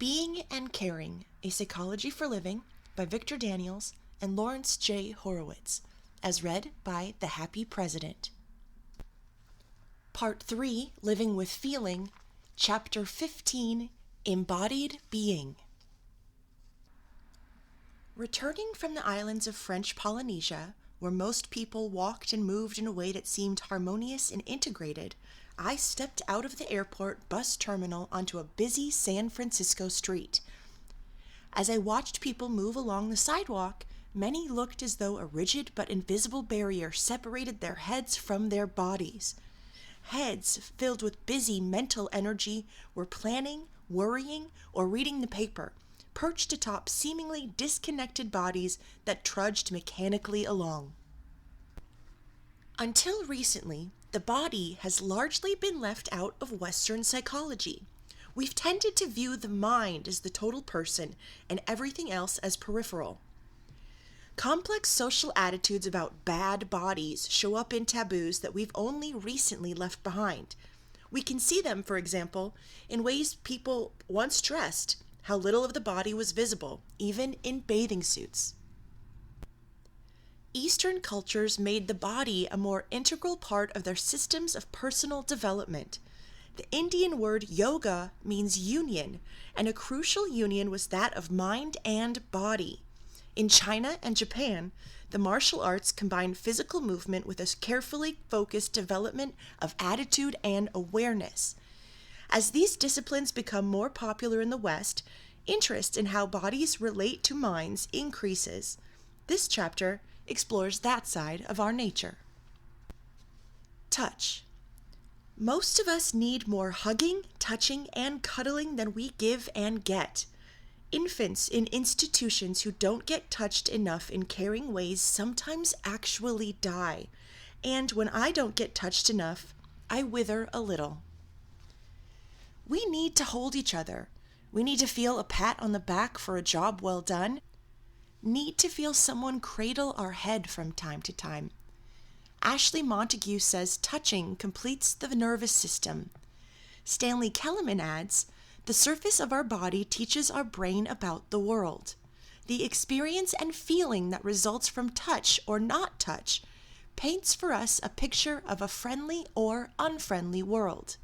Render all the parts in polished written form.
Being and Caring, A Psychology for Living by Victor Daniels and Laurence J. Horowitz, as read by The Happy President. Part 3, Living with Feeling, Chapter 15, Embodied Being. Returning from the islands of French Polynesia, where most people walked and moved in a way that seemed harmonious and integrated, I stepped out of the airport bus terminal onto a busy San Francisco street. As I watched people move along the sidewalk, many looked as though a rigid but invisible barrier separated their heads from their bodies. Heads filled with busy mental energy were planning, worrying, or reading the paper, perched atop seemingly disconnected bodies that trudged mechanically along. Until recently, the body has largely been left out of Western psychology. We've tended to view the mind as the total person and everything else as peripheral. Complex social attitudes about bad bodies show up in taboos that we've only recently left behind. We can see them, for example, in ways people once dressed, how little of the body was visible, even in bathing suits. Eastern cultures made the body a more integral part of their systems of personal development. The Indian word yoga means union, and a crucial union was that of mind and body. In China and Japan, the martial arts combine physical movement with a carefully focused development of attitude and awareness. As these disciplines become more popular in the West, interest in how bodies relate to minds increases. This chapter explores that side of our nature. Touch. Most of us need more hugging, touching, and cuddling than we give and get. Infants in institutions who don't get touched enough in caring ways sometimes actually die. And when I don't get touched enough, I wither a little. We need to hold each other. We need to feel a pat on the back for a job well done. Need to feel someone cradle our head from time to time. Ashley Montague says touching completes the nervous system. Stanley Kellerman adds, the surface of our body teaches our brain about the world. The experience and feeling that results from touch or not touch paints for us a picture of a friendly or unfriendly world.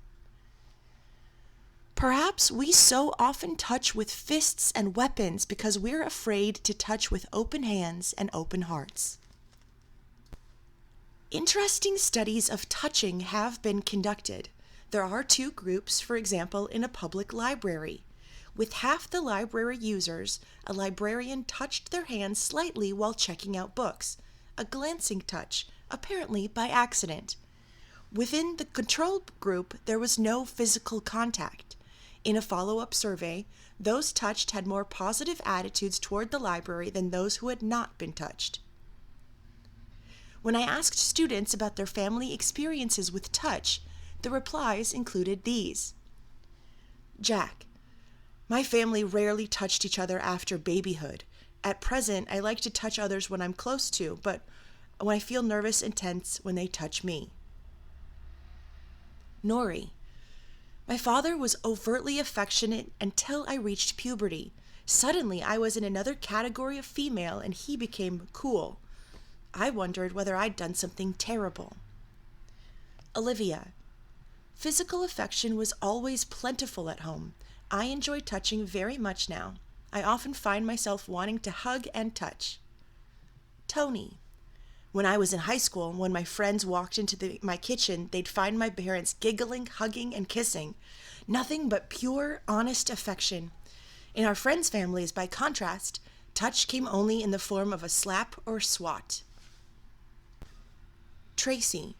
Perhaps we so often touch with fists and weapons because we're afraid to touch with open hands and open hearts. Interesting studies of touching have been conducted. There are 2 groups, for example, in a public library. With half the library users, a librarian touched their hands slightly while checking out books, a glancing touch, apparently by accident. Within the control group, there was no physical contact. In a follow-up survey, those touched had more positive attitudes toward the library than those who had not been touched. When I asked students about their family experiences with touch, the replies included these. Jack: my family rarely touched each other after babyhood. At present, I like to touch others when I'm close to, but when I feel nervous and tense when they touch me. Nori: my father was overtly affectionate until I reached puberty. Suddenly, I was in another category of female and he became cool. I wondered whether I'd done something terrible. Olivia: physical affection was always plentiful at home. I enjoy touching very much now. I often find myself wanting to hug and touch. Tony: when I was in high school, when my friends walked into my kitchen, they'd find my parents giggling, hugging, and kissing. Nothing but pure, honest affection. In our friends' families, by contrast, touch came only in the form of a slap or swat. Tracy: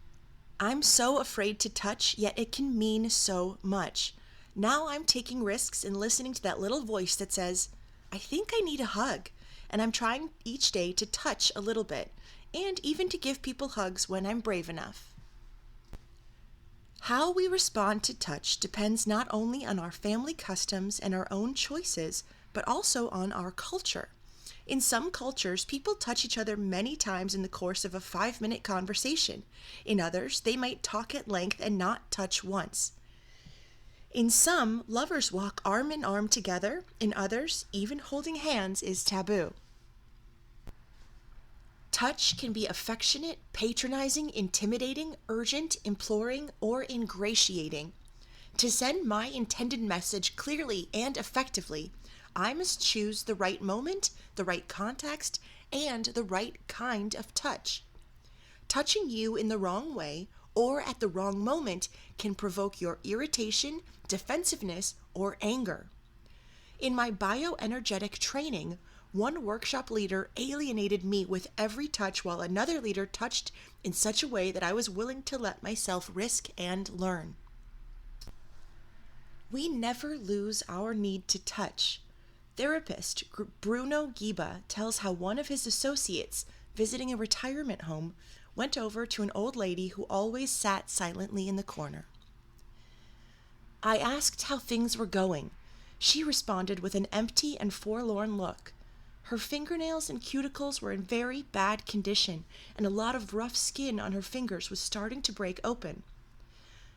I'm so afraid to touch, yet it can mean so much. Now I'm taking risks and listening to that little voice that says, I think I need a hug, and I'm trying each day to touch a little bit, and even to give people hugs when I'm brave enough. How we respond to touch depends not only on our family customs and our own choices, but also on our culture. In some cultures, people touch each other many times in the course of a 5-minute conversation. In others, they might talk at length and not touch once. In some, lovers walk arm in arm together. In others, even holding hands is taboo. Touch can be affectionate, patronizing, intimidating, urgent, imploring, or ingratiating. To send my intended message clearly and effectively, I must choose the right moment, the right context, and the right kind of touch. Touching you in the wrong way or at the wrong moment can provoke your irritation, defensiveness, or anger. In my bioenergetic training, one workshop leader alienated me with every touch while another leader touched in such a way that I was willing to let myself risk and learn. We never lose our need to touch. Therapist Bruno Giba tells how one of his associates, visiting a retirement home, went over to an old lady who always sat silently in the corner. I asked how things were going. She responded with an empty and forlorn look. Her fingernails and cuticles were in very bad condition, and a lot of rough skin on her fingers was starting to break open.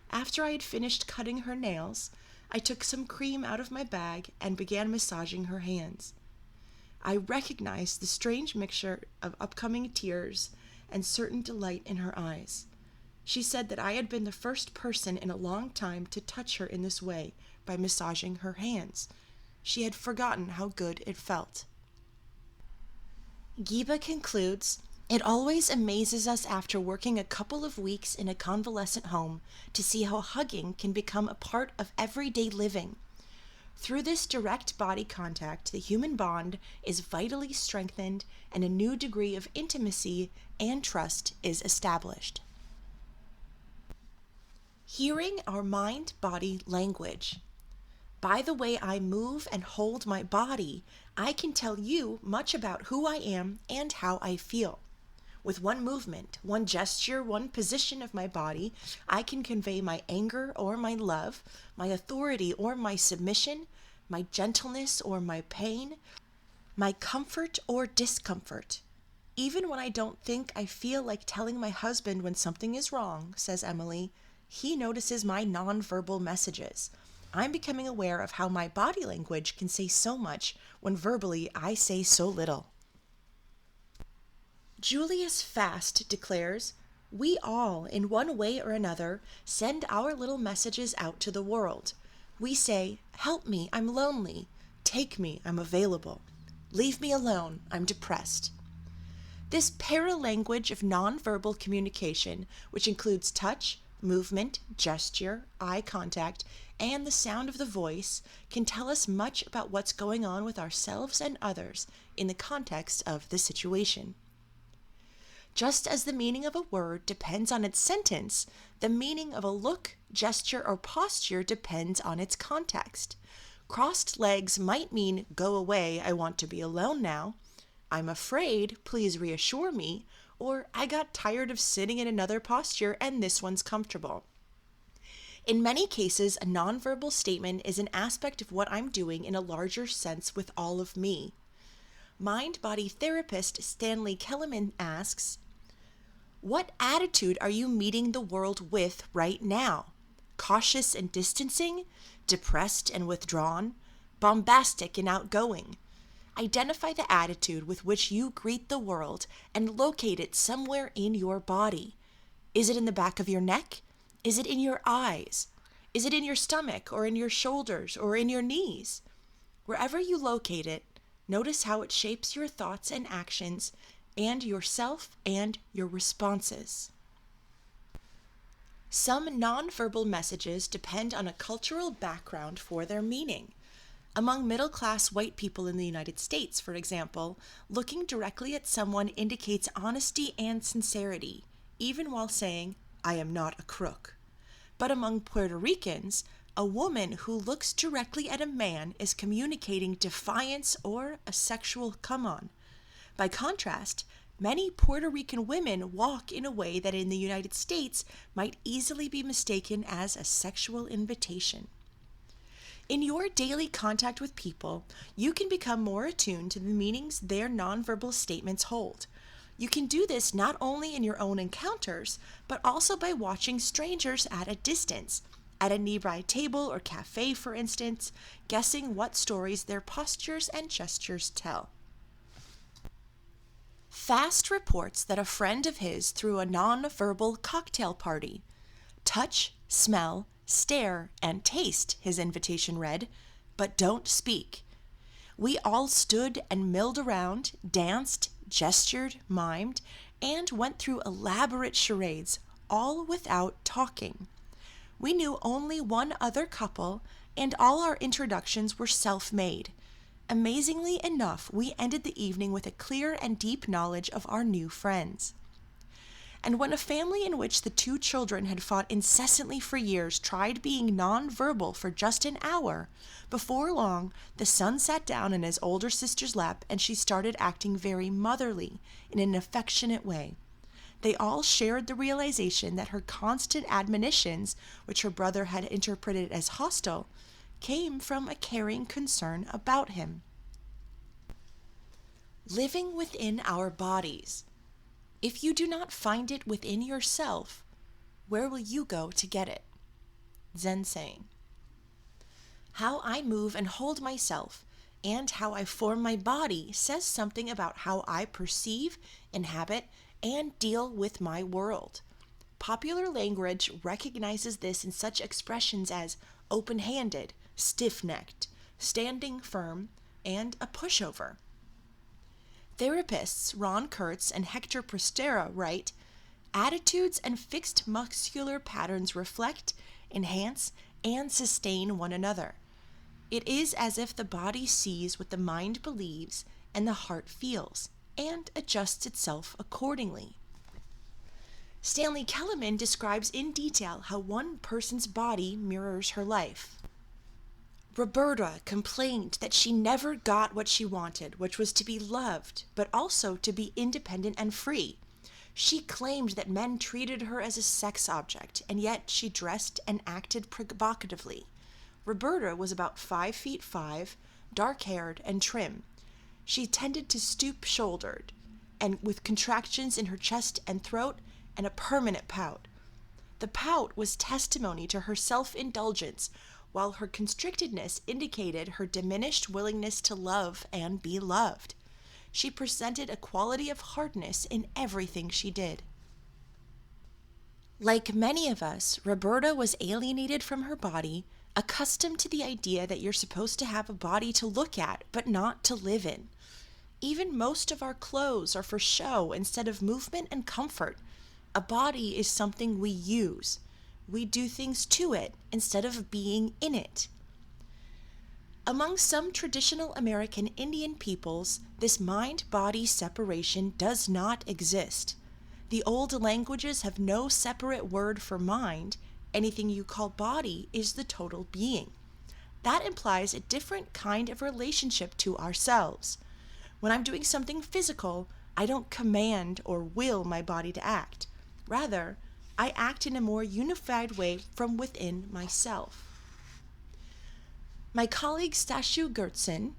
After I had finished cutting her nails, I took some cream out of my bag and began massaging her hands. I recognized the strange mixture of upcoming tears and certain delight in her eyes. She said that I had been the first person in a long time to touch her in this way by massaging her hands. She had forgotten how good it felt. Giba concludes, "It always amazes us after working a couple of weeks in a convalescent home to see how hugging can become a part of everyday living. Through this direct body contact, the human bond is vitally strengthened and a new degree of intimacy and trust is established." Hearing our mind-body language. By the way I move and hold my body, I can tell you much about who I am and how I feel. With one movement, one gesture, one position of my body, I can convey my anger or my love, my authority or my submission, my gentleness or my pain, my comfort or discomfort. Even when I don't think I feel like telling my husband when something is wrong, says Emily, he notices my nonverbal messages. I'm becoming aware of how my body language can say so much when verbally I say so little. Julius Fast declares, "We all, in one way or another, send our little messages out to the world. We say, 'Help me, I'm lonely.' 'Take me, I'm available.' 'Leave me alone, I'm depressed.'" This paralanguage of nonverbal communication, which includes touch, movement, gesture, eye contact, and the sound of the voice, can tell us much about what's going on with ourselves and others in the context of the situation. Just as the meaning of a word depends on its sentence, the meaning of a look, gesture, or posture depends on its context. Crossed legs might mean, "Go away, I want to be alone now," "I'm afraid, please reassure me," or "I got tired of sitting in another posture and this one's comfortable." In many cases, a nonverbal statement is an aspect of what I'm doing in a larger sense with all of me. Mind-body therapist Stanley Kellerman asks, "What attitude are you meeting the world with right now? Cautious and distancing? Depressed and withdrawn? Bombastic and outgoing? Identify the attitude with which you greet the world and locate it somewhere in your body. Is it in the back of your neck? Is it in your eyes? Is it in your stomach or in your shoulders or in your knees? Wherever you locate it, notice how it shapes your thoughts and actions and yourself and your responses." Some nonverbal messages depend on a cultural background for their meaning. Among middle-class white people in the United States, for example, looking directly at someone indicates honesty and sincerity, even while saying, "I am not a crook." But among Puerto Ricans, a woman who looks directly at a man is communicating defiance or a sexual come-on. By contrast, many Puerto Rican women walk in a way that in the United States might easily be mistaken as a sexual invitation. In your daily contact with people, you can become more attuned to the meanings their nonverbal statements hold. You can do this not only in your own encounters, but also by watching strangers at a distance, at a nearby table or cafe, for instance, guessing what stories their postures and gestures tell. Fast reports that a friend of his threw a non-verbal cocktail party. Touch, smell, stare, and taste, his invitation read, but don't speak. We all stood and milled around, danced, gestured, mimed, and went through elaborate charades, all without talking. We knew only one other couple, and all our introductions were self-made. Amazingly enough, we ended the evening with a clear and deep knowledge of our new friends. And when a family in which the two children had fought incessantly for years tried being non-verbal for just an hour, before long the son sat down in his older sister's lap and she started acting very motherly in an affectionate way. They all shared the realization that her constant admonitions, which her brother had interpreted as hostile, came from a caring concern about him. Living within our bodies. If you do not find it within yourself, where will you go to get it? Zen saying. How I move and hold myself and how I form my body says something about how I perceive, inhabit, and deal with my world. Popular language recognizes this in such expressions as open-handed, stiff-necked, standing firm, and a pushover. Therapists Ron Kurtz and Hector Prostera write, attitudes and fixed muscular patterns reflect, enhance, and sustain one another. It is as if the body sees what the mind believes and the heart feels, and adjusts itself accordingly. Stanley Kellerman describes in detail how one person's body mirrors her life. Roberta complained that she never got what she wanted, which was to be loved, but also to be independent and free. She claimed that men treated her as a sex object, and yet she dressed and acted provocatively. Roberta was about 5'5", dark-haired and trim. She tended to stoop-shouldered, and with contractions in her chest and throat, and a permanent pout. The pout was testimony to her self-indulgence, while her constrictedness indicated her diminished willingness to love and be loved. She presented a quality of hardness in everything she did. Like many of us, Roberta was alienated from her body, accustomed to the idea that you're supposed to have a body to look at, but not to live in. Even most of our clothes are for show instead of movement and comfort. A body is something we use. We do things to it instead of being in it. Among some traditional American Indian peoples, this mind-body separation does not exist. The old languages have no separate word for mind. Anything you call body is the total being. That implies a different kind of relationship to ourselves. When I'm doing something physical, I don't command or will my body to act. Rather, I act in a more unified way from within myself. My colleague Stashu Gertsen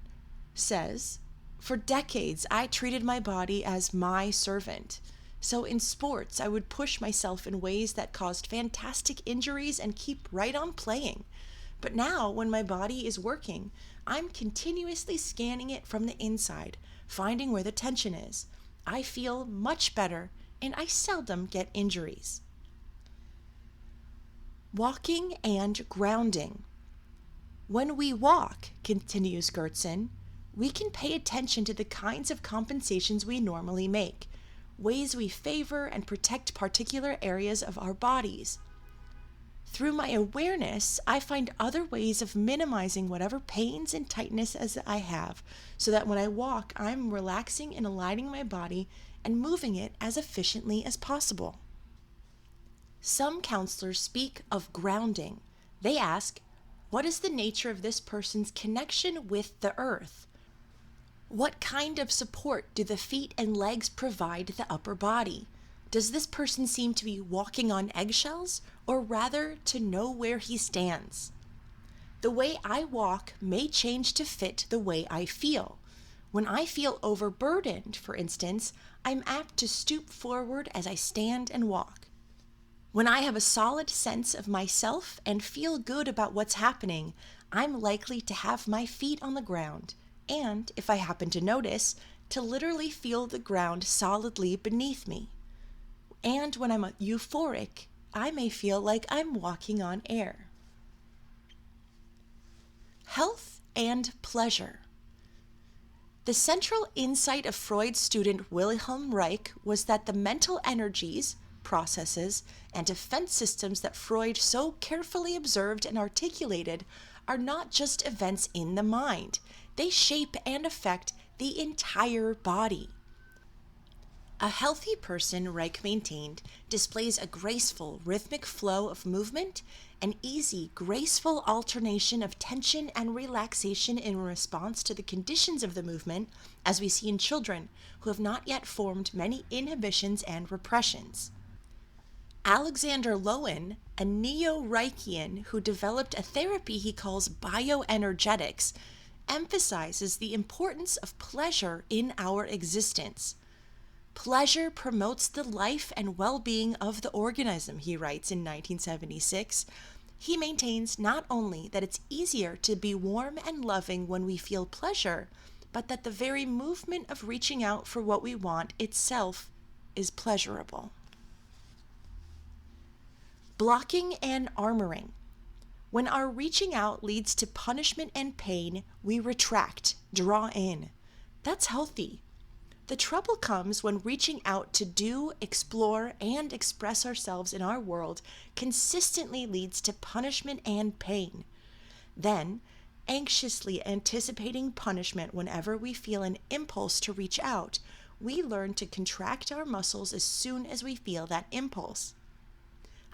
says, for decades I treated my body as my servant. So in sports, I would push myself in ways that caused fantastic injuries and keep right on playing. But now, when my body is working, I'm continuously scanning it from the inside, finding where the tension is. I feel much better, and I seldom get injuries. Walking and grounding. When we walk, continues Gertsen, we can pay attention to the kinds of compensations we normally make, ways we favor and protect particular areas of our bodies. Through my awareness, I find other ways of minimizing whatever pains and tightness as I have, so that when I walk, I'm relaxing and aligning my body and moving it as efficiently as possible. Some counselors speak of grounding. They ask, what is the nature of this person's connection with the earth? What kind of support do the feet and legs provide the upper body? Does this person seem to be walking on eggshells, or rather to know where he stands? The way I walk may change to fit the way I feel. When I feel overburdened, for instance, I'm apt to stoop forward as I stand and walk. When I have a solid sense of myself and feel good about what's happening, I'm likely to have my feet on the ground, and, if I happen to notice, to literally feel the ground solidly beneath me. And when I'm euphoric, I may feel like I'm walking on air. Health and pleasure. The central insight of Freud's student Wilhelm Reich was that the mental energies, processes, and defense systems that Freud so carefully observed and articulated are not just events in the mind. They shape and affect the entire body. A healthy person, Reich maintained, displays a graceful, rhythmic flow of movement, an easy, graceful alternation of tension and relaxation in response to the conditions of the movement, as we see in children who have not yet formed many inhibitions and repressions. Alexander Lowen, a neo-Reichian who developed a therapy he calls bioenergetics, emphasizes the importance of pleasure in our existence. Pleasure promotes the life and well-being of the organism, he writes in 1976. He maintains not only that it's easier to be warm and loving when we feel pleasure, but that the very movement of reaching out for what we want itself is pleasurable. Blocking and armoring. When our reaching out leads to punishment and pain, we retract, draw in. That's healthy. The trouble comes when reaching out to do, explore, and express ourselves in our world consistently leads to punishment and pain. Then, anxiously anticipating punishment whenever we feel an impulse to reach out, we learn to contract our muscles as soon as we feel that impulse.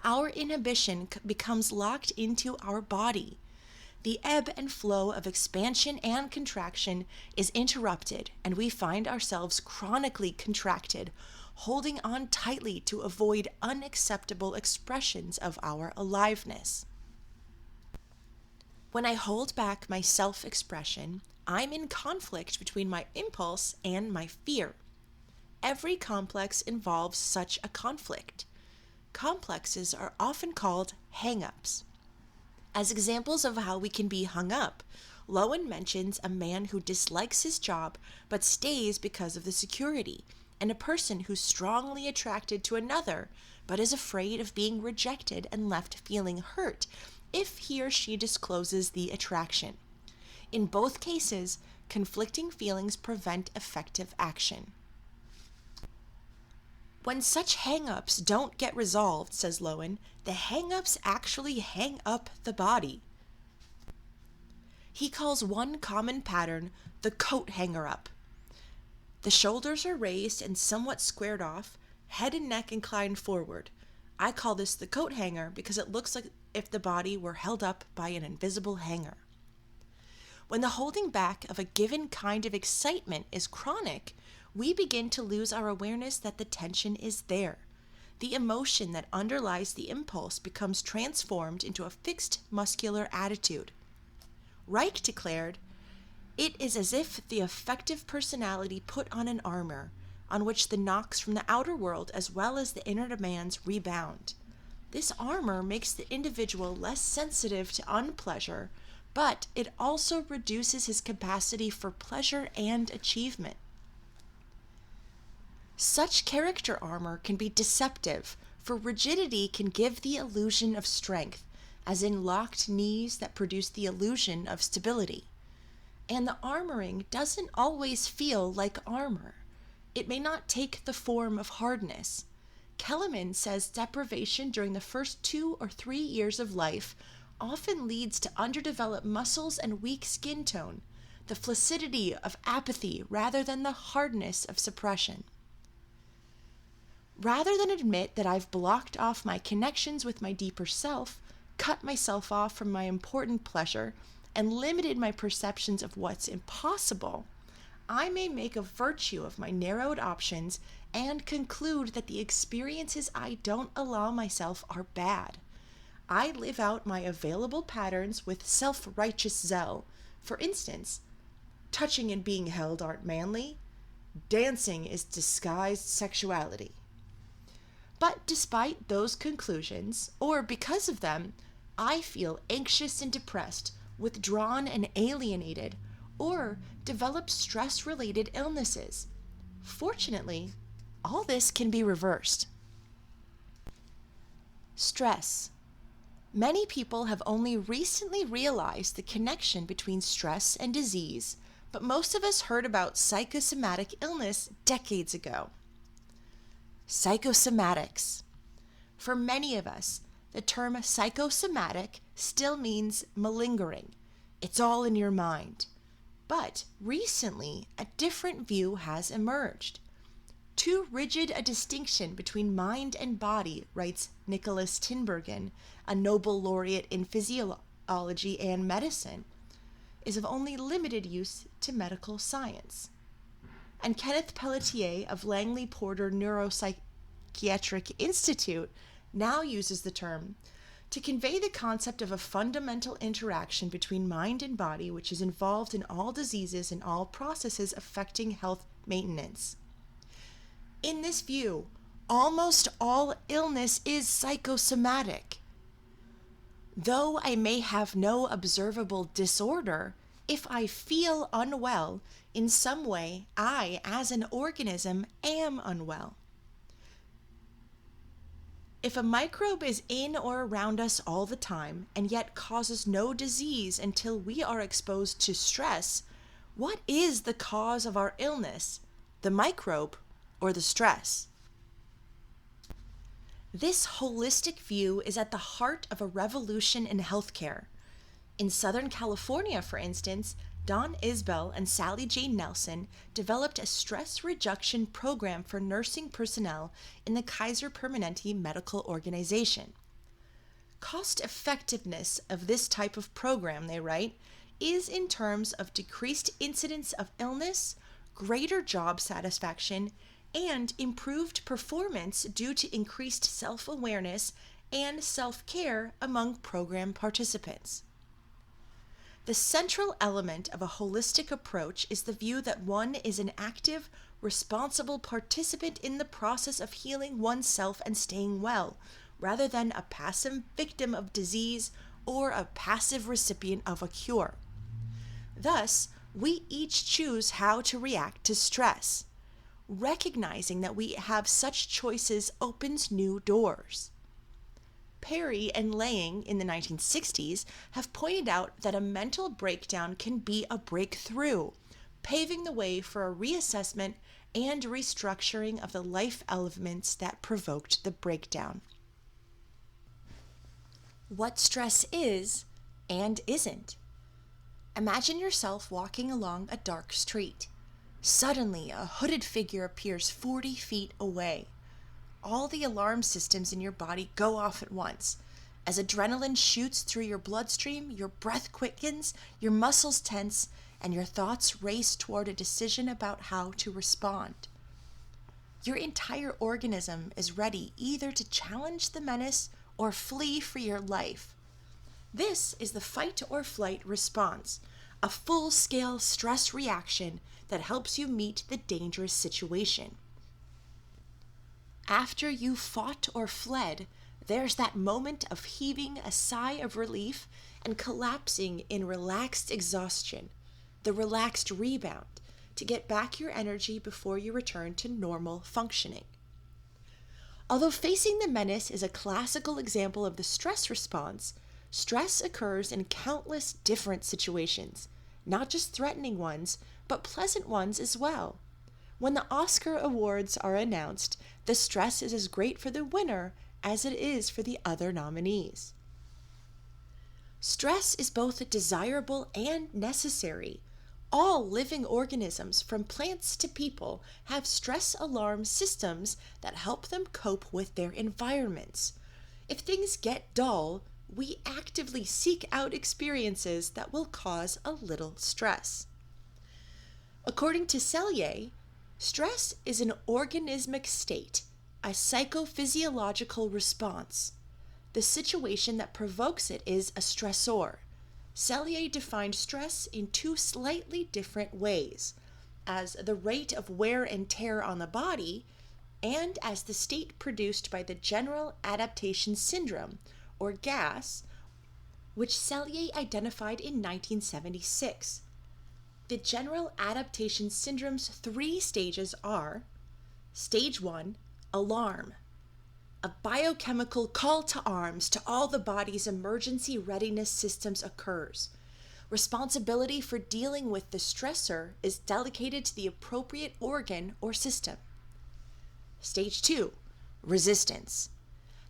Our inhibition becomes locked into our body. The ebb and flow of expansion and contraction is interrupted, and we find ourselves chronically contracted, holding on tightly to avoid unacceptable expressions of our aliveness. When I hold back my self-expression, I'm in conflict between my impulse and my fear. Every complex involves such a conflict. Complexes are often called hang-ups. As examples of how we can be hung up, Lowen mentions a man who dislikes his job but stays because of the security, and a person who's strongly attracted to another but is afraid of being rejected and left feeling hurt if he or she discloses the attraction. In both cases, conflicting feelings prevent effective action. When such hang-ups don't get resolved, says Lowen, the hang-ups actually hang up the body. He calls one common pattern the coat hanger-up. The shoulders are raised and somewhat squared off, head and neck inclined forward. I call this the coat hanger because it looks like if the body were held up by an invisible hanger. When the holding back of a given kind of excitement is chronic, we begin to lose our awareness that the tension is there. The emotion that underlies the impulse becomes transformed into a fixed muscular attitude. Reich declared, "It is as if the affective personality put on an armor, on which the knocks from the outer world as well as the inner demands rebound. This armor makes the individual less sensitive to unpleasure, but it also reduces his capacity for pleasure and achievement." Such character armor can be deceptive, for rigidity can give the illusion of strength, as in locked knees that produce the illusion of stability. And the armoring doesn't always feel like armor. It may not take the form of hardness. Kellerman says deprivation during the first 2 or 3 years of life often leads to underdeveloped muscles and weak skin tone, the flaccidity of apathy rather than the hardness of suppression. Rather than admit that I've blocked off my connections with my deeper self, cut myself off from my important pleasure, and limited my perceptions of what's impossible, I may make a virtue of my narrowed options and conclude that the experiences I don't allow myself are bad. I live out my available patterns with self-righteous zeal. For instance, touching and being held aren't manly. Dancing is disguised sexuality. But despite those conclusions, or because of them, I feel anxious and depressed, withdrawn and alienated, or develop stress-related illnesses. Fortunately, all this can be reversed. Stress. Many people have only recently realized the connection between stress and disease, but most of us heard about psychosomatic illness decades ago. Psychosomatics. For many of us, the term psychosomatic still means malingering. It's all in your mind. But recently, a different view has emerged. Too rigid a distinction between mind and body, writes Nicholas Tinbergen, a Nobel laureate in physiology and medicine, is of only limited use to medical science. And Kenneth Pelletier of Langley Porter Neuropsychiatric Institute now uses the term to convey the concept of a fundamental interaction between mind and body which is involved in all diseases and all processes affecting health maintenance. In this view, almost all illness is psychosomatic. Though I may have no observable disorder, if I feel unwell, in some way, I, as an organism, am unwell. If a microbe is in or around us all the time and yet causes no disease until we are exposed to stress, what is the cause of our illness, the microbe or the stress? This holistic view is at the heart of a revolution in healthcare. In Southern California, for instance, Don Isbell and Sally Jane Nelson developed a stress reduction program for nursing personnel in the Kaiser Permanente Medical Organization. Cost effectiveness of this type of program, they write, is in terms of decreased incidence of illness, greater job satisfaction, and improved performance due to increased self-awareness and self-care among program participants. The central element of a holistic approach is the view that one is an active, responsible participant in the process of healing oneself and staying well, rather than a passive victim of disease or a passive recipient of a cure. Thus, we each choose how to react to stress. Recognizing that we have such choices opens new doors. Perry and Lang in the 1960s have pointed out that a mental breakdown can be a breakthrough, paving the way for a reassessment and restructuring of the life elements that provoked the breakdown. What stress is and isn't. Imagine yourself walking along a dark street. Suddenly, a hooded figure appears 40 feet away. All the alarm systems in your body go off at once. As adrenaline shoots through your bloodstream, your breath quickens, your muscles tense, and your thoughts race toward a decision about how to respond. Your entire organism is ready either to challenge the menace or flee for your life. This is the fight or flight response, a full-scale stress reaction that helps you meet the dangerous situation. After you've fought or fled, there's that moment of heaving a sigh of relief and collapsing in relaxed exhaustion, the relaxed rebound, to get back your energy before you return to normal functioning. Although facing the menace is a classical example of the stress response, stress occurs in countless different situations, not just threatening ones, but pleasant ones as well. When the Oscar awards are announced, the stress is as great for the winner as it is for the other nominees. Stress is both desirable and necessary. All living organisms, from plants to people, have stress alarm systems that help them cope with their environments. If things get dull, we actively seek out experiences that will cause a little stress. According to Selye, stress is an organismic state, a psychophysiological response. The situation that provokes it is a stressor. Selye defined stress in two slightly different ways, as the rate of wear and tear on the body and as the state produced by the General Adaptation Syndrome, or GAS, which Selye identified in 1976. The General Adaptation Syndrome's 3 stages are: Stage 1, alarm. A biochemical call to arms to all the body's emergency readiness systems occurs. Responsibility for dealing with the stressor is delegated to the appropriate organ or system. Stage 2, resistance.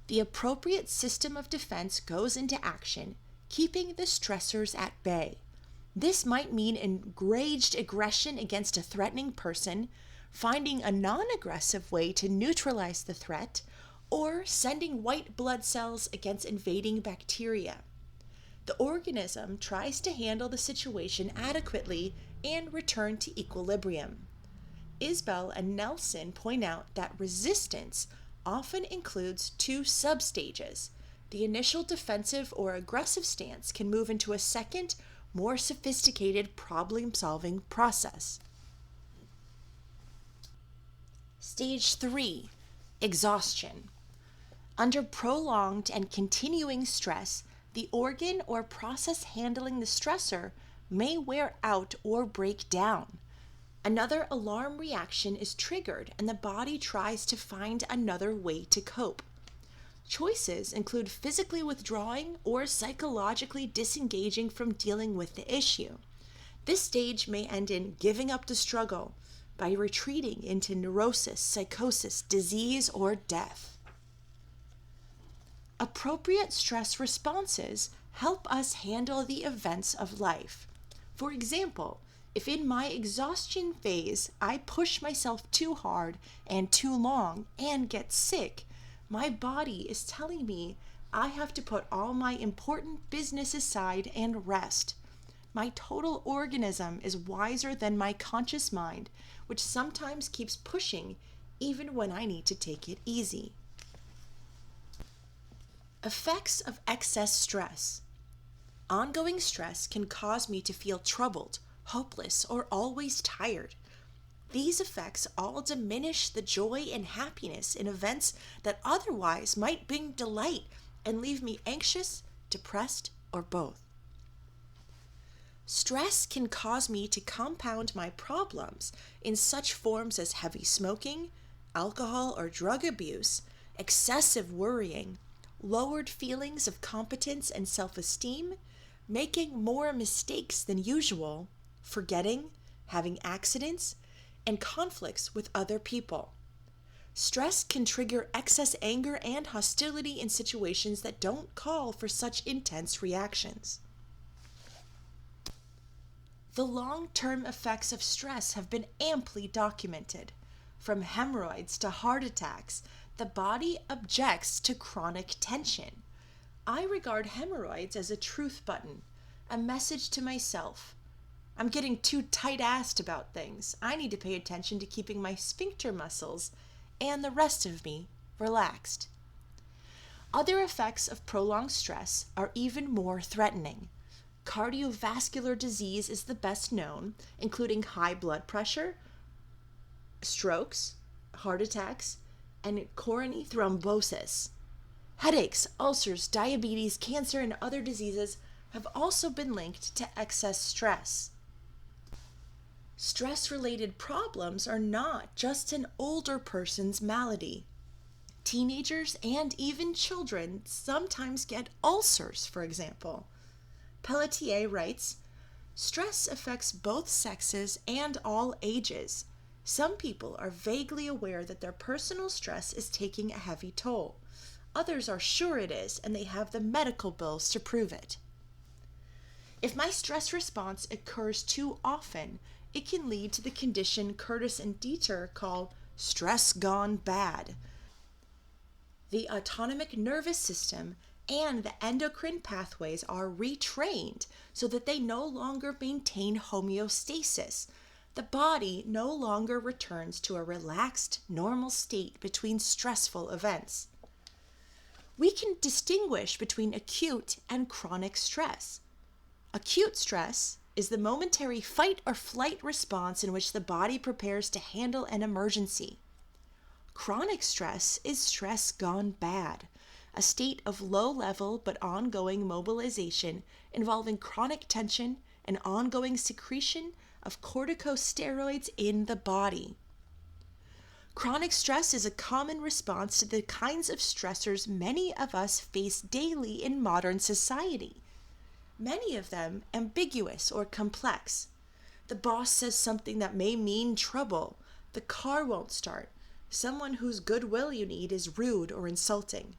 The appropriate system of defense goes into action, keeping the stressors at bay. This might mean enraged aggression against a threatening person, finding a non-aggressive way to neutralize the threat, or sending white blood cells against invading bacteria. The organism tries to handle the situation adequately and return to equilibrium. Isbell and Nelson point out that resistance often includes 2 substages. The initial defensive or aggressive stance can move into a second, more sophisticated problem-solving process. Stage 3, exhaustion. Under prolonged and continuing stress, the organ or process handling the stressor may wear out or break down. Another alarm reaction is triggered and the body tries to find another way to cope. Choices include physically withdrawing or psychologically disengaging from dealing with the issue. This stage may end in giving up the struggle by retreating into neurosis, psychosis, disease, or death. Appropriate stress responses help us handle the events of life. For example, if in my exhaustion phase I push myself too hard and too long and get sick, my body is telling me I have to put all my important business aside and rest. My total organism is wiser than my conscious mind, which sometimes keeps pushing even when I need to take it easy. Effects of excess stress. Ongoing stress can cause me to feel troubled, hopeless, or always tired. These effects all diminish the joy and happiness in events that otherwise might bring delight and leave me anxious, depressed, or both. Stress can cause me to compound my problems in such forms as heavy smoking, alcohol or drug abuse, excessive worrying, lowered feelings of competence and self-esteem, making more mistakes than usual, forgetting, having accidents, and conflicts with other people. Stress can trigger excess anger and hostility in situations that don't call for such intense reactions. The long-term effects of stress have been amply documented. From hemorrhoids to heart attacks, the body objects to chronic tension. I regard hemorrhoids as a truth button, a message to myself. I'm getting too tight-assed about things. I need to pay attention to keeping my sphincter muscles and the rest of me relaxed. Other effects of prolonged stress are even more threatening. Cardiovascular disease is the best known, including high blood pressure, strokes, heart attacks, and coronary thrombosis. Headaches, ulcers, diabetes, cancer, and other diseases have also been linked to excess stress. Stress-related problems are not just an older person's malady. Teenagers and even children sometimes get ulcers, for example. Pelletier writes, "Stress affects both sexes and all ages. Some people are vaguely aware that their personal stress is taking a heavy toll. Others are sure it is, and they have the medical bills to prove it." If my stress response occurs too often, it can lead to the condition Curtis and Dieter call stress gone bad. The autonomic nervous system and the endocrine pathways are retrained so that they no longer maintain homeostasis. The body no longer returns to a relaxed, normal state between stressful events. We can distinguish between acute and chronic stress. Acute stress is the momentary fight or flight response in which the body prepares to handle an emergency. Chronic stress is stress gone bad, a state of low-level but ongoing mobilization involving chronic tension and ongoing secretion of corticosteroids in the body. Chronic stress is a common response to the kinds of stressors many of us face daily in modern society, many of them ambiguous or complex. The boss says something that may mean trouble. The car won't start. Someone whose goodwill you need is rude or insulting.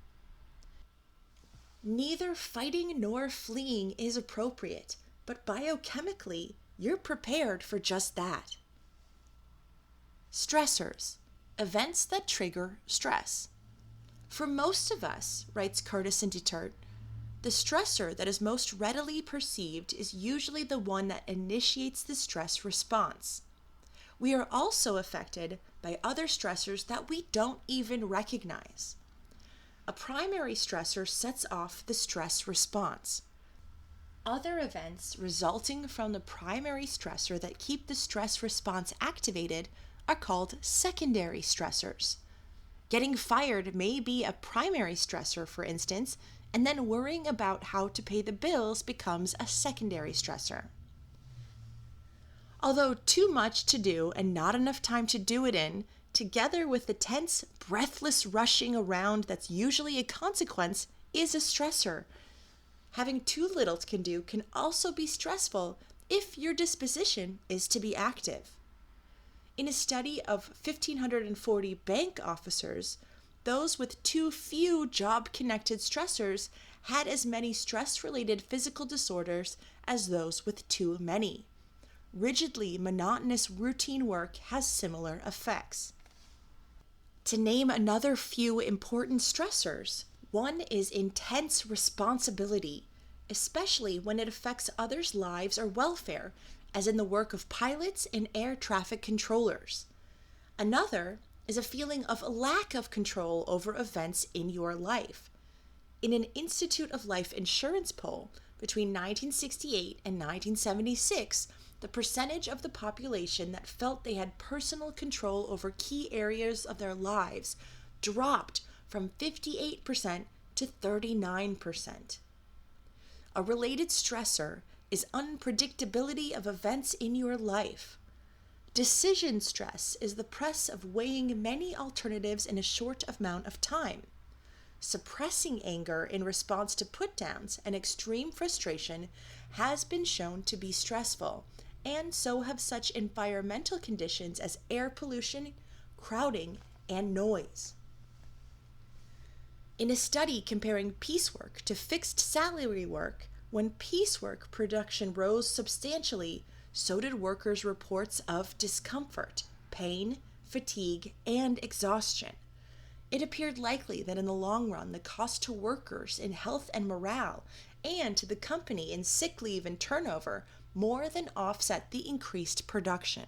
Neither fighting nor fleeing is appropriate, but biochemically, you're prepared for just that. Stressors, events that trigger stress. For most of us, writes Curtis and Detert, the stressor that is most readily perceived is usually the one that initiates the stress response. We are also affected by other stressors that we don't even recognize. A primary stressor sets off the stress response. Other events resulting from the primary stressor that keep the stress response activated are called secondary stressors. Getting fired may be a primary stressor, for instance, and then worrying about how to pay the bills becomes a secondary stressor. Although too much to do and not enough time to do it in, together with the tense, breathless rushing around that's usually a consequence, is a stressor. Having too little to do can also be stressful if your disposition is to be active. In a study of 1,540 bank officers, those with too few job-connected stressors had as many stress-related physical disorders as those with too many. Rigidly monotonous routine work has similar effects. To name another few important stressors, one is intense responsibility, especially when it affects others' lives or welfare, as in the work of pilots and air traffic controllers. Another is a feeling of lack of control over events in your life. In an Institute of Life Insurance poll between 1968 and 1976, the percentage of the population that felt they had personal control over key areas of their lives dropped from 58% to 39%. A related stressor is unpredictability of events in your life. Decision stress is the press of weighing many alternatives in a short amount of time. Suppressing anger in response to put-downs and extreme frustration has been shown to be stressful, and so have such environmental conditions as air pollution, crowding, and noise. In a study comparing piecework to fixed salary work, when piecework production rose substantially, so did workers' reports of discomfort, pain, fatigue, and exhaustion. It appeared likely that in the long run, the cost to workers in health and morale, and to the company in sick leave and turnover, more than offset the increased production.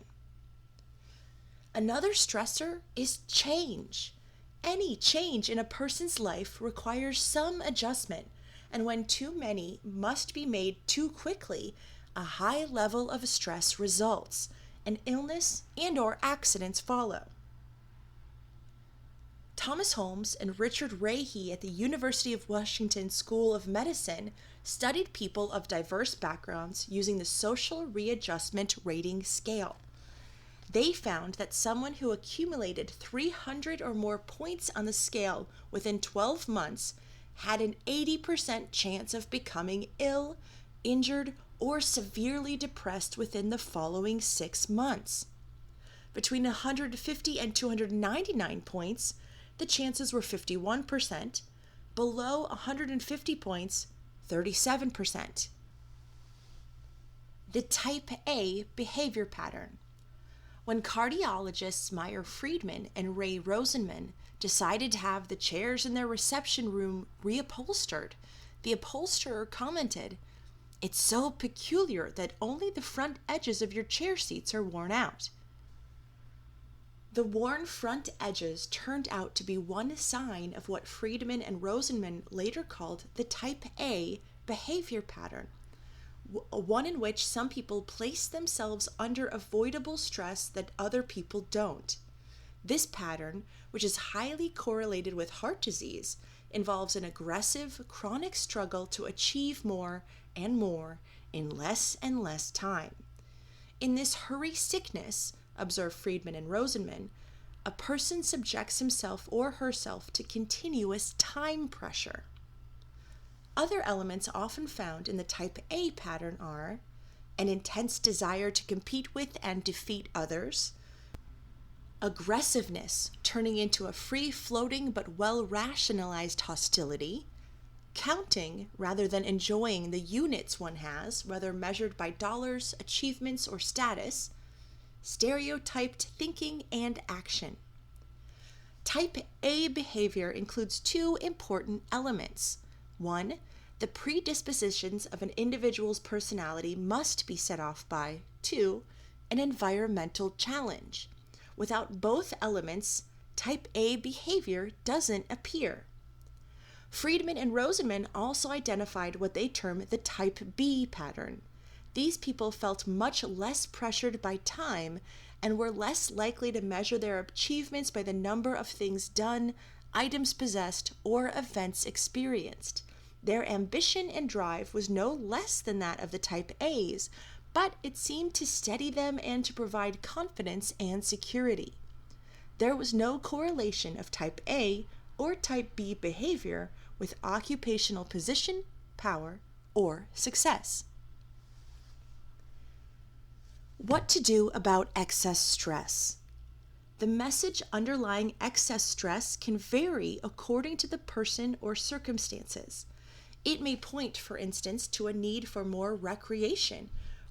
Another stressor is change. Any change in a person's life requires some adjustment, and when too many must be made too quickly, a high level of stress results, and illness and/or accidents follow. Thomas Holmes and Richard Rahe at the University of Washington School of Medicine studied people of diverse backgrounds using the Social Readjustment Rating Scale. They found that someone who accumulated 300 or more points on the scale within 12 months had an 80% chance of becoming ill, injured, or severely depressed within the following 6 months. Between 150 and 299 points, the chances were 51%, below 150 points, 37%. The Type A behavior pattern. When cardiologists Meyer Friedman and Ray Rosenman decided to have the chairs in their reception room reupholstered, the upholsterer commented, "It's so peculiar that only the front edges of your chair seats are worn out." The worn front edges turned out to be one sign of what Friedman and Rosenman later called the Type A behavior pattern, one in which some people place themselves under avoidable stress that other people don't. This pattern, which is highly correlated with heart disease, involves an aggressive, chronic struggle to achieve more and more in less and less time. In this hurry sickness, observe Friedman and Rosenman, a person subjects himself or herself to continuous time pressure. Other elements often found in the type A pattern are an intense desire to compete with and defeat others, aggressiveness turning into a free-floating but well-rationalized hostility, counting rather than enjoying the units one has, whether measured by dollars, achievements, or status, stereotyped thinking and action. Type A behavior includes two important elements. One, the predispositions of an individual's personality must be set off by. Two, an environmental challenge. Without both elements, type A behavior doesn't appear. Friedman and Rosenman also identified what they term the type B pattern. These people felt much less pressured by time and were less likely to measure their achievements by the number of things done, items possessed, or events experienced. Their ambition and drive was no less than that of the type A's, but it seemed to steady them and to provide confidence and security. There was no correlation of type A or type B behavior with occupational position, power, or success. What to do about excess stress? The message underlying excess stress can vary according to the person or circumstances. It may point, for instance, to a need for more recreation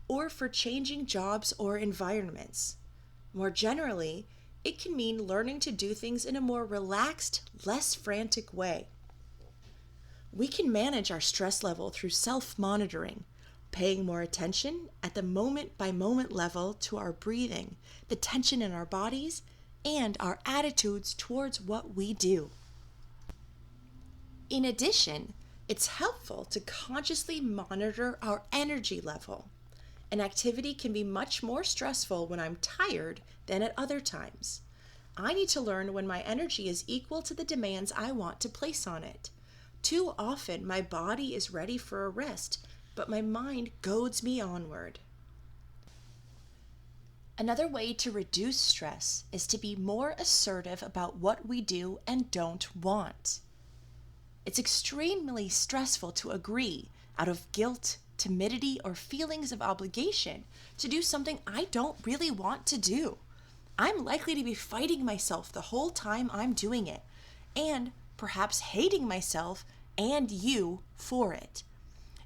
or for changing jobs or environments. More generally, it can mean learning to do things in a more relaxed, less frantic way. We can manage our stress level through self-monitoring, paying more attention at the moment-by-moment level to our breathing, the tension in our bodies, and our attitudes towards what we do. In addition, it's helpful to consciously monitor our energy level. An activity can be much more stressful when I'm tired than at other times. I need to learn when my energy is equal to the demands I want to place on it. Too often, my body is ready for a rest, but my mind goads me onward. Another way to reduce stress is to be more assertive about what we do and don't want. It's extremely stressful to agree, out of guilt, timidity, or feelings of obligation, to do something I don't really want to do. I'm likely to be fighting myself the whole time I'm doing it, and perhaps hating myself and you for it.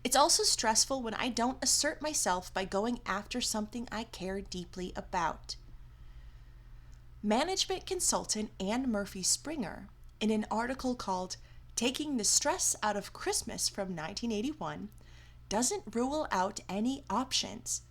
It's also stressful when I don't assert myself by going after something I care deeply about. Management consultant Anne Murphy Springer, in an article called Taking the Stress Out of Christmas from 1981, doesn't rule out any options.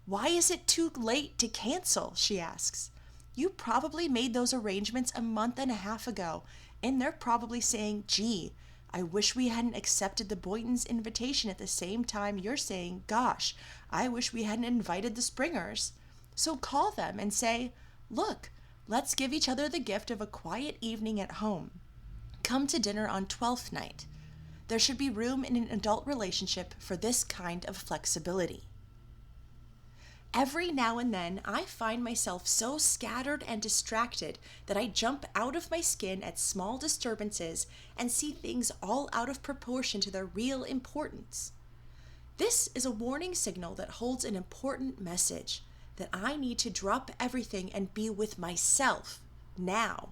Why is it too late to cancel, she asks. You probably made those arrangements a month and a half ago, and they're probably saying, gee, I wish we hadn't accepted the Boytons' invitation at the same time you're saying, gosh, I wish we hadn't invited the Springers. So call them and say, look, let's give each other the gift of a quiet evening at home. Come to dinner on 12th night. There should be room in an adult relationship for this kind of flexibility. Every now and then, I find myself so scattered and distracted that I jump out of my skin at small disturbances and see things all out of proportion to their real importance. This is a warning signal that holds an important message, that I need to drop everything and be with myself now.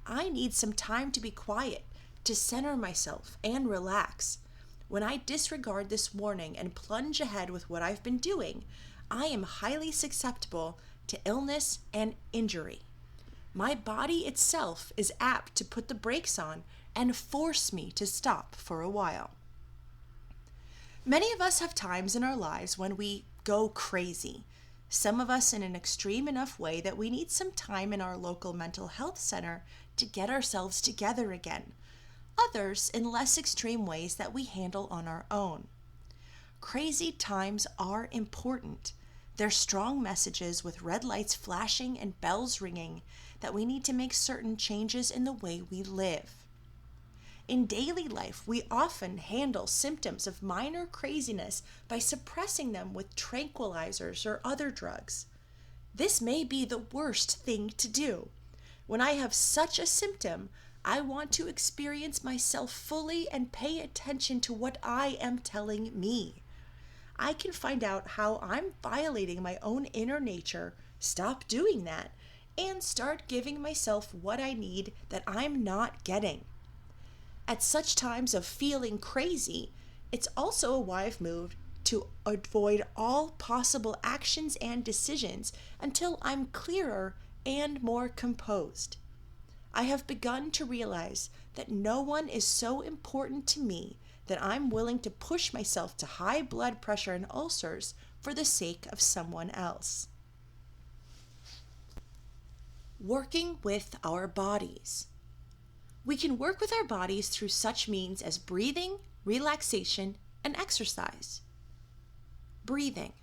I need some time to be quiet, to center myself and relax. When I disregard this warning and plunge ahead with what I've been doing, I am highly susceptible to illness and injury. My body itself is apt to put the brakes on and force me to stop for a while. Many of us have times in our lives when we go crazy. Some of us in an extreme enough way that we need some time in our local mental health center to get ourselves together again. Others in less extreme ways that we handle on our own. Crazy times are important. They're strong messages with red lights flashing and bells ringing that we need to make certain changes in the way we live. In daily life, we often handle symptoms of minor craziness by suppressing them with tranquilizers or other drugs. This may be the worst thing to do. When I have such a symptom, I want to experience myself fully and pay attention to what I am telling me. I can find out how I'm violating my own inner nature, stop doing that, and start giving myself what I need that I'm not getting. At such times of feeling crazy, it's also a wise move to avoid all possible actions and decisions until I'm clearer and more composed. I have begun to realize that no one is so important to me that I'm willing to push myself to high blood pressure and ulcers for the sake of someone else. Working with our bodies. We can work with our bodies through such means as breathing, relaxation, and exercise. Breathing.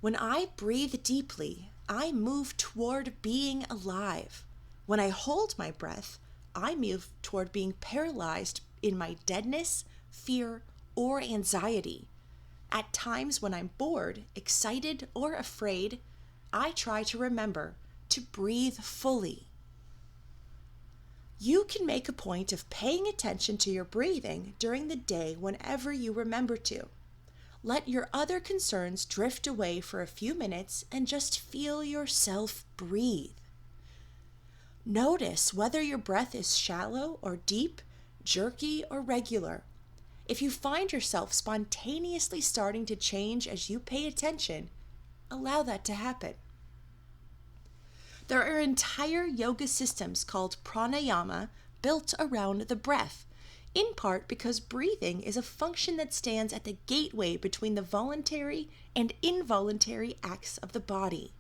When I breathe deeply, I move toward being alive. When I hold my breath, I move toward being paralyzed in my deadness, fear, or anxiety. At times when I'm bored, excited, or afraid, I try to remember to breathe fully. You can make a point of paying attention to your breathing during the day whenever you remember to. Let your other concerns drift away for a few minutes and just feel yourself breathe. Notice whether your breath is shallow or deep, jerky or regular. If you find yourself spontaneously starting to change as you pay attention, allow that to happen. There are entire yoga systems called Pranayama built around the breath, in part because breathing is a function that stands at the gateway between the voluntary and involuntary acts of the body.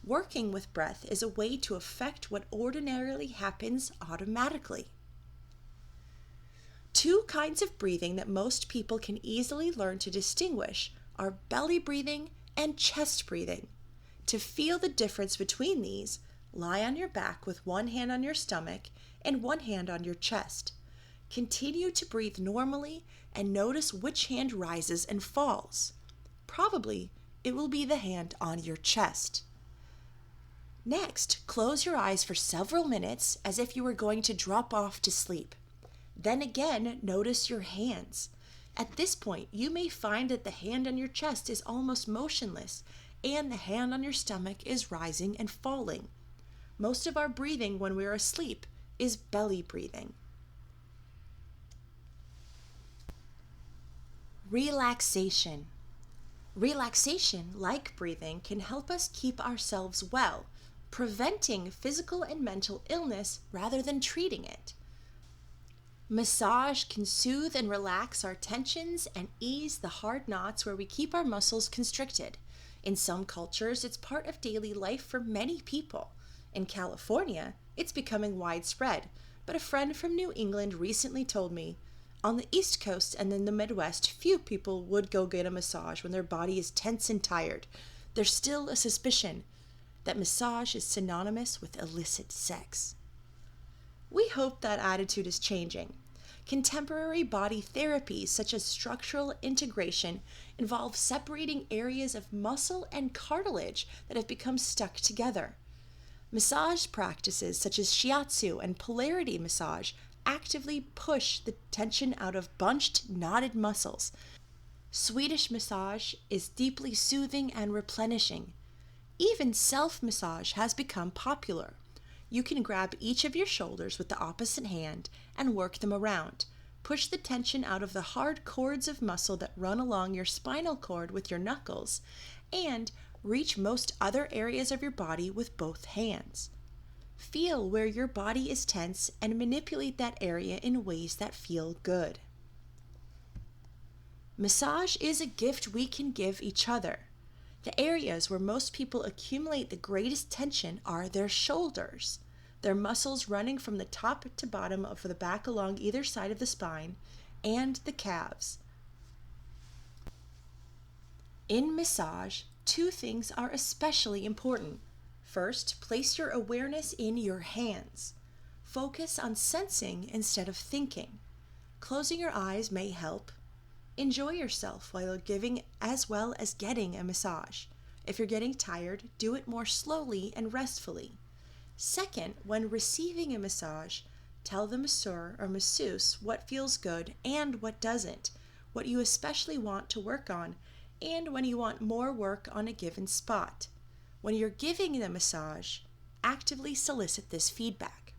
Working with breath is a way to affect what ordinarily happens automatically. Two kinds of breathing that most people can easily learn to distinguish are belly breathing and chest breathing. To feel the difference between these, lie on your back with one hand on your stomach and one hand on your chest. Continue to breathe normally and notice which hand rises and falls. Probably it will be the hand on your chest. Next, close your eyes for several minutes as if you were going to drop off to sleep. Then again, notice your hands. At this point, you may find that the hand on your chest is almost motionless and the hand on your stomach is rising and falling. Most of our breathing when we're asleep is belly breathing. Relaxation. Relaxation, like breathing, can help us keep ourselves well, preventing physical and mental illness rather than treating it. Massage can soothe and relax our tensions and ease the hard knots where we keep our muscles constricted. In some cultures, it's part of daily life for many people. In California, it's becoming widespread, but a friend from New England recently told me, on the East Coast and in the Midwest, few people would go get a massage when their body is tense and tired. There's still a suspicion that massage is synonymous with illicit sex. We hope that attitude is changing. Contemporary body therapies such as structural integration involve separating areas of muscle and cartilage that have become stuck together. Massage practices such as shiatsu and polarity massage actively push the tension out of bunched, knotted muscles. Swedish massage is deeply soothing and replenishing. Even self-massage has become popular. You can grab each of your shoulders with the opposite hand and work them around. Push the tension out of the hard cords of muscle that run along your spinal cord with your knuckles, and reach most other areas of your body with both hands. Feel where your body is tense and manipulate that area in ways that feel good. Massage is a gift we can give each other. The areas where most people accumulate the greatest tension are their shoulders, their muscles running from the top to bottom of the back along either side of the spine, and the calves. In massage, two things are especially important. First, place your awareness in your hands. Focus on sensing instead of thinking. Closing your eyes may help. Enjoy yourself while giving as well as getting a massage. If you're getting tired, do it more slowly and restfully. Second, when receiving a massage, tell the masseur or masseuse what feels good and what doesn't, what you especially want to work on, and when you want more work on a given spot. When you're giving the massage, actively solicit this feedback.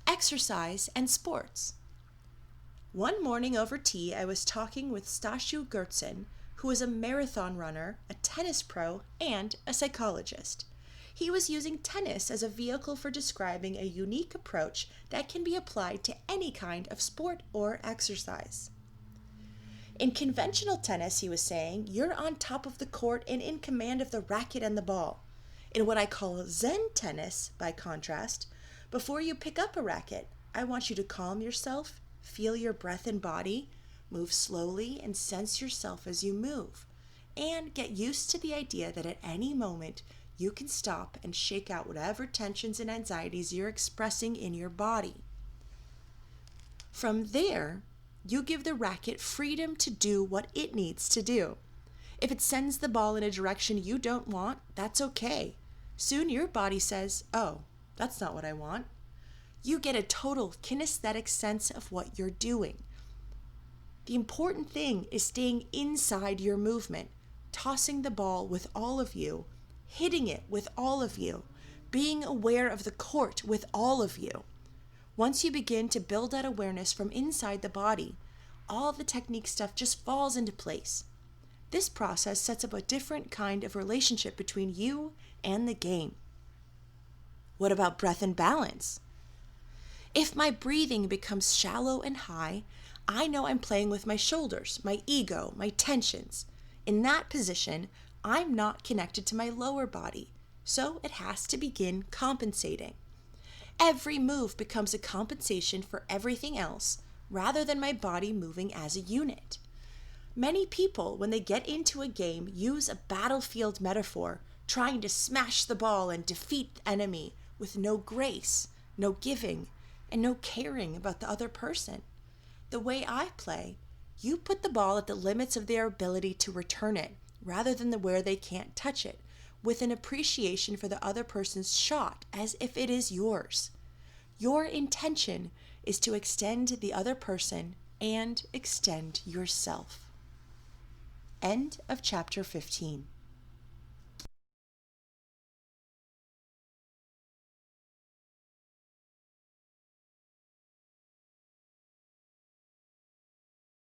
Exercise and sports. One morning over tea, I was talking with Stashu Gertzen, who is a marathon runner, a tennis pro, and a psychologist. He was using tennis as a vehicle for describing a unique approach that can be applied to any kind of sport or exercise. In conventional tennis, he was saying, you're on top of the court and in command of the racket and the ball. In what I call Zen tennis, by contrast, before you pick up a racket, I want you to calm yourself, feel your breath and body, move slowly and sense yourself as you move, and get used to the idea that at any moment you can stop and shake out whatever tensions and anxieties you're expressing in your body. From there, you give the racket freedom to do what it needs to do. If it sends the ball in a direction you don't want, that's okay. Soon your body says, oh, that's not what I want. You get a total kinesthetic sense of what you're doing. The important thing is staying inside your movement, tossing the ball with all of you, hitting it with all of you, being aware of the court with all of you. Once you begin to build that awareness from inside the body, all the technique stuff just falls into place. This process sets up a different kind of relationship between you and the game. What about breath and balance? If my breathing becomes shallow and high, I know I'm playing with my shoulders, my ego, my tensions. In that position, I'm not connected to my lower body, so it has to begin compensating. Every move becomes a compensation for everything else, rather than my body moving as a unit. Many people, when they get into a game, use a battlefield metaphor, trying to smash the ball and defeat the enemy with no grace, no giving, and no caring about the other person. The way I play, you put the ball at the limits of their ability to return it, rather than where they can't touch it, with an appreciation for the other person's shot as if it is yours. Your intention is to extend the other person and extend yourself. End of chapter 15.